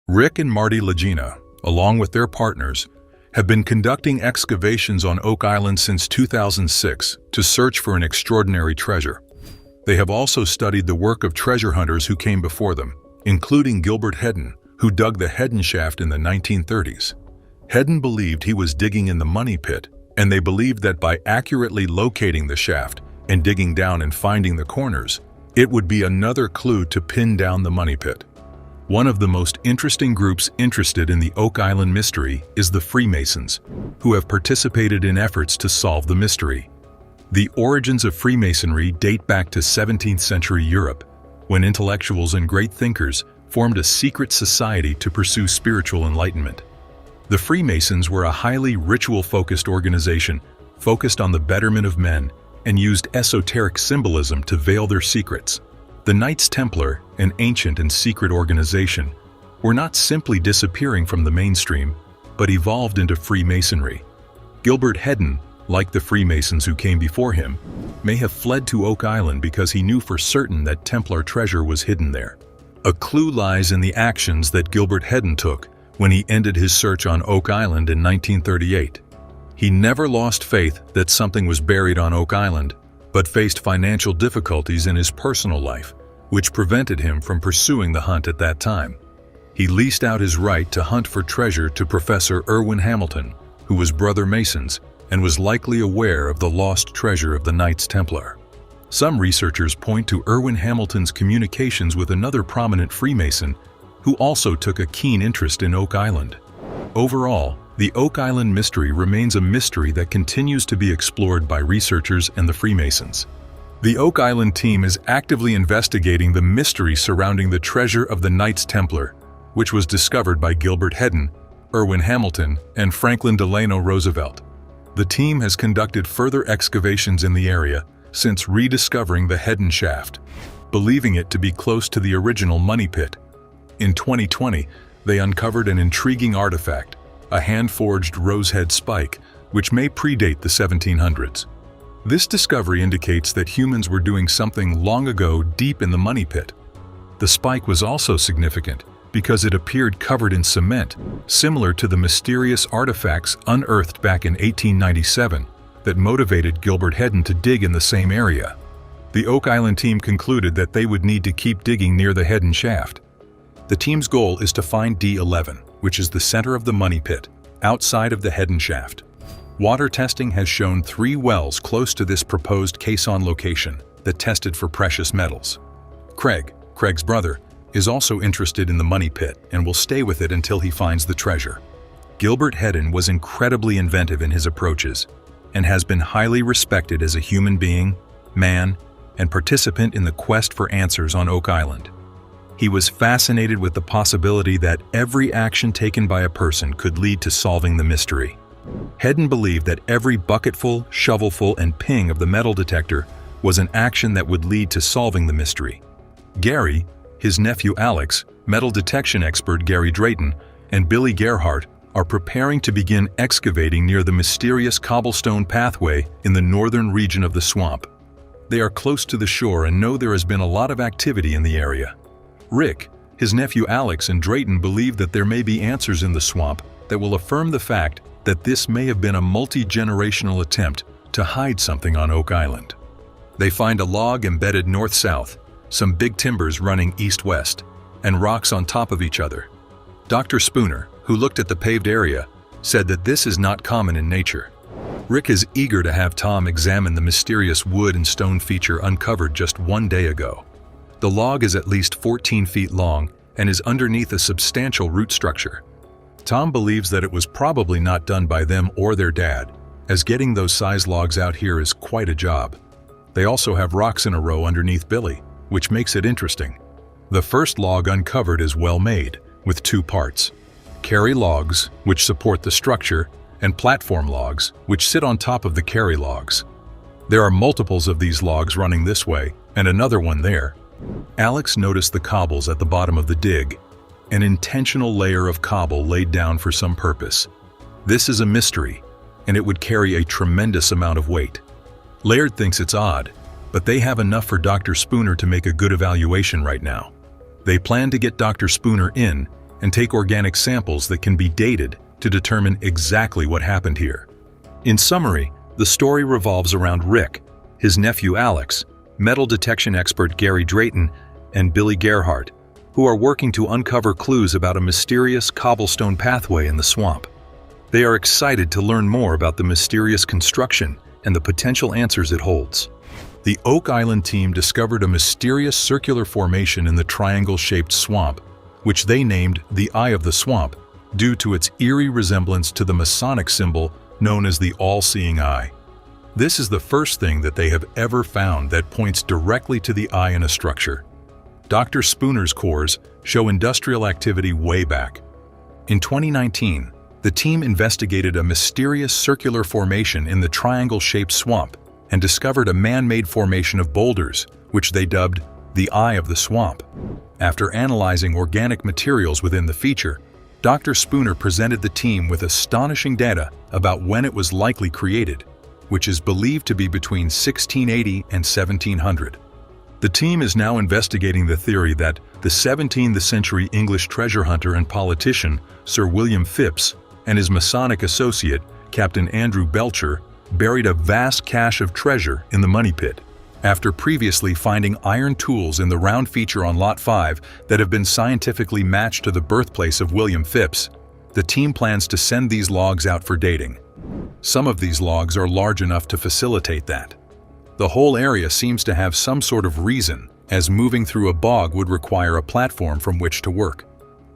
Rick and Marty Lagena, along with their partners, have been conducting excavations on Oak Island since 2006 to search for an extraordinary treasure. They have also studied the work of treasure hunters who came before them, including Gilbert Hedden, who dug the Hedden shaft in the 1930s. Hedden believed he was digging in the money pit, and they believed that by accurately locating the shaft and digging down and finding the corners, it would be another clue to pin down the money pit. One of the most interesting groups interested in the Oak Island mystery is the Freemasons, who have participated in efforts to solve the mystery. The origins of Freemasonry date back to 17th century Europe, when intellectuals and great thinkers formed a secret society to pursue spiritual enlightenment. The Freemasons were a highly ritual-focused organization focused on the betterment of men and used esoteric symbolism to veil their secrets. The Knights Templar, an ancient and secret organization, were not simply disappearing from the mainstream, but evolved into Freemasonry. Gilbert Hedden, like the Freemasons who came before him, may have fled to Oak Island because he knew for certain that Templar treasure was hidden there. A clue lies in the actions that Gilbert Hedden took when he ended his search on Oak Island in 1938. He never lost faith that something was buried on Oak Island, but faced financial difficulties in his personal life, which prevented him from pursuing the hunt at that time. He leased out his right to hunt for treasure to Professor Irwin Hamilton, who was brother Masons and was likely aware of the lost treasure of the Knights Templar. Some researchers point to Irwin Hamilton's communications with another prominent Freemason who also took a keen interest in Oak Island. Overall, the Oak Island mystery remains a mystery that continues to be explored by researchers and the Freemasons. The Oak Island team is actively investigating the mystery surrounding the treasure of the Knights Templar, which was discovered by Gilbert Hedden, Irwin Hamilton, and Franklin Delano Roosevelt. The team has conducted further excavations in the area since rediscovering the Hedden shaft, believing it to be close to the original money pit. In 2020, they uncovered an intriguing artifact, a hand-forged rosehead spike, which may predate the 1700s. This discovery indicates that humans were doing something long ago deep in the money pit. The spike was also significant because it appeared covered in cement, similar to the mysterious artifacts unearthed back in 1897 that motivated Gilbert Hedden to dig in the same area. The Oak Island team concluded that they would need to keep digging near the Hedden shaft. The team's goal is to find D11, which is the center of the money pit, outside of the Hedden shaft. Water testing has shown 3 wells close to this proposed caisson location that tested for precious metals. Craig's brother, is also interested in the money pit and will stay with it until he finds the treasure. Gilbert Hedden was incredibly inventive in his approaches and has been highly respected as a human being, man, and participant in the quest for answers on Oak Island. He was fascinated with the possibility that every action taken by a person could lead to solving the mystery. Hedden believed that every bucketful, shovelful, and ping of the metal detector was an action that would lead to solving the mystery. Gary, his nephew Alex, metal detection expert Gary Drayton, and Billy Gerhardt are preparing to begin excavating near the mysterious cobblestone pathway in the northern region of the swamp. They are close to the shore and know there has been a lot of activity in the area. Rick, his nephew Alex, and Drayton believe that there may be answers in the swamp that will affirm the fact that this may have been a multi-generational attempt to hide something on Oak Island. They find a log embedded north-south, some big timbers running east-west, and rocks on top of each other. Dr. Spooner, who looked at the paved area, said that this is not common in nature. Rick is eager to have Tom examine the mysterious wood and stone feature uncovered just 1 day ago. The log is at least 14 feet long and is underneath a substantial root structure. Tom believes that it was probably not done by them or their dad, as getting those size logs out here is quite a job. They also have rocks in a row underneath Billy, which makes it interesting. The first log uncovered is well made, with 2 parts: carry logs, which support the structure, and platform logs, which sit on top of the carry logs. There are multiples of these logs running this way, and another one there. Alex noticed the cobbles at the bottom of the dig, an intentional layer of cobble laid down for some purpose. This is a mystery, and it would carry a tremendous amount of weight. Laird thinks it's odd, but they have enough for Dr. Spooner to make a good evaluation right now. They plan to get Dr. Spooner in and take organic samples that can be dated to determine exactly what happened here. In summary, the story revolves around Rick, his nephew Alex, metal detection expert Gary Drayton, and Billy Gerhardt, who are working to uncover clues about a mysterious cobblestone pathway in the swamp. They are excited to learn more about the mysterious construction and the potential answers it holds. The Oak Island team discovered a mysterious circular formation in the triangle-shaped swamp, which they named the Eye of the Swamp, due to its eerie resemblance to the Masonic symbol known as the All-Seeing Eye. This is the first thing that they have ever found that points directly to the eye in a structure. Dr. Spooner's cores show industrial activity way back. In 2019, the team investigated a mysterious circular formation in the triangle-shaped swamp and discovered a man-made formation of boulders, which they dubbed the Eye of the Swamp. After analyzing organic materials within the feature, Dr. Spooner presented the team with astonishing data about when it was likely created, which is believed to be between 1680 and 1700. The team is now investigating the theory that the 17th century English treasure hunter and politician Sir William Phipps and his Masonic associate, Captain Andrew Belcher, buried a vast cache of treasure in the Money Pit, after previously finding iron tools in the round feature on Lot 5 that have been scientifically matched to the birthplace of William Phipps. The team plans to send these logs out for dating. Some of these logs are large enough to facilitate that. The whole area seems to have some sort of reason, as moving through a bog would require a platform from which to work.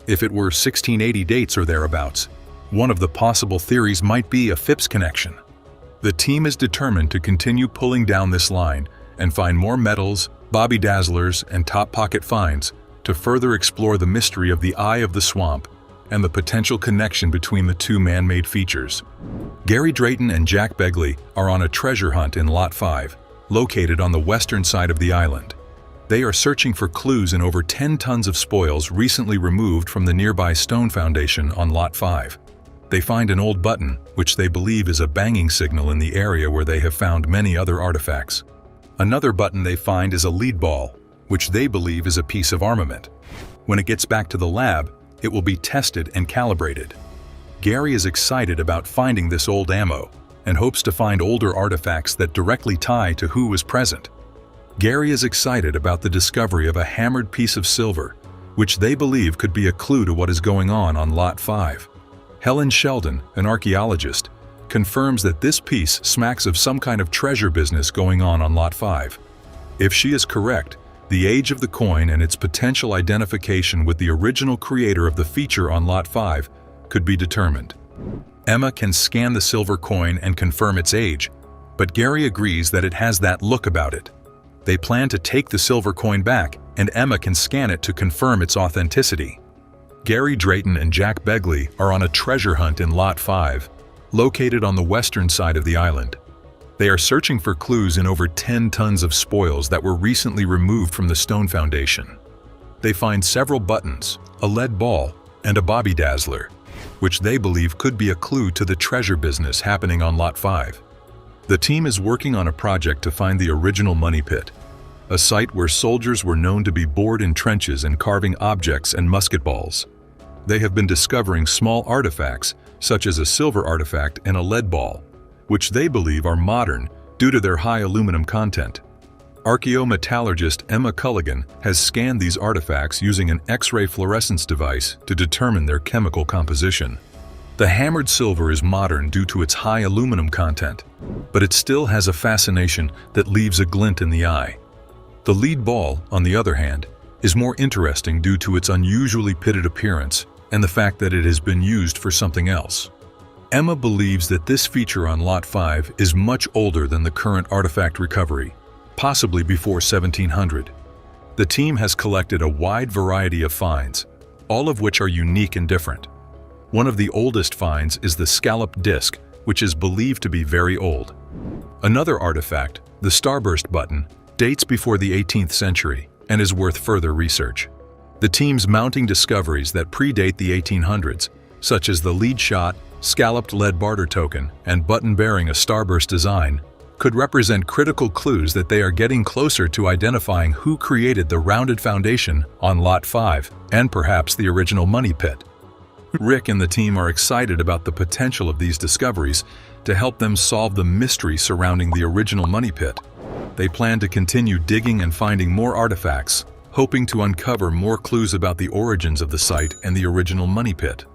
If it were 1680 dates or thereabouts, one of the possible theories might be a Phipps connection. The team is determined to continue pulling down this line and find more metals, bobby dazzlers, and top pocket finds to further explore the mystery of the Eye of the Swamp and the potential connection between the two man-made features. Gary Drayton and Jack Begley are on a treasure hunt in Lot 5, located on the western side of the island. They are searching for clues in over 10 tons of spoils recently removed from the nearby stone foundation on Lot 5. They find an old button, which they believe is a banging signal in the area where they have found many other artifacts. Another button they find is a lead ball, which they believe is a piece of armament. When it gets back to the lab, it will be tested and calibrated. Gary is excited about finding this old ammo and hopes to find older artifacts that directly tie to who was present. Gary is excited about the discovery of a hammered piece of silver, which they believe could be a clue to what is going on Lot 5. Helen Sheldon, an archaeologist, confirms that this piece smacks of some kind of treasure business going on Lot 5. If she is correct, the age of the coin and its potential identification with the original creator of the feature on Lot 5 could be determined. Emma can scan the silver coin and confirm its age, but Gary agrees that it has that look about it. They plan to take the silver coin back, and Emma can scan it to confirm its authenticity. Gary Drayton and Jack Begley are on a treasure hunt in Lot 5, located on the western side of the island. They are searching for clues in over 10 tons of spoils that were recently removed from the stone foundation. They find several buttons, a lead ball, and a bobby dazzler, which they believe could be a clue to the treasure business happening on Lot 5. The team is working on a project to find the original Money Pit, a site where soldiers were known to be bored in trenches and carving objects and musket balls. They have been discovering small artifacts, such as a silver artifact and a lead ball, which they believe are modern due to their high aluminum content. Archaeometallurgist Emma Culligan has scanned these artifacts using an X-ray fluorescence device to determine their chemical composition. The hammered silver is modern due to its high aluminum content, but it still has a fascination that leaves a glint in the eye. The lead ball, on the other hand, is more interesting due to its unusually pitted appearance and the fact that it has been used for something else. Emma believes that this feature on Lot 5 is much older than the current artifact recovery, possibly before 1700. The team has collected a wide variety of finds, all of which are unique and different. One of the oldest finds is the scalloped disc, which is believed to be very old. Another artifact, the starburst button, dates before the 18th century and is worth further research. The team's mounting discoveries that predate the 1800s, such as the lead shot, scalloped lead barter token, and button bearing a starburst design, could represent critical clues that they are getting closer to identifying who created the rounded foundation on Lot 5 and perhaps the original money pit. Rick and the team are excited about the potential of these discoveries to help them solve the mystery surrounding the original money pit. They plan to continue digging and finding more artifacts, hoping to uncover more clues about the origins of the site and the original money pit.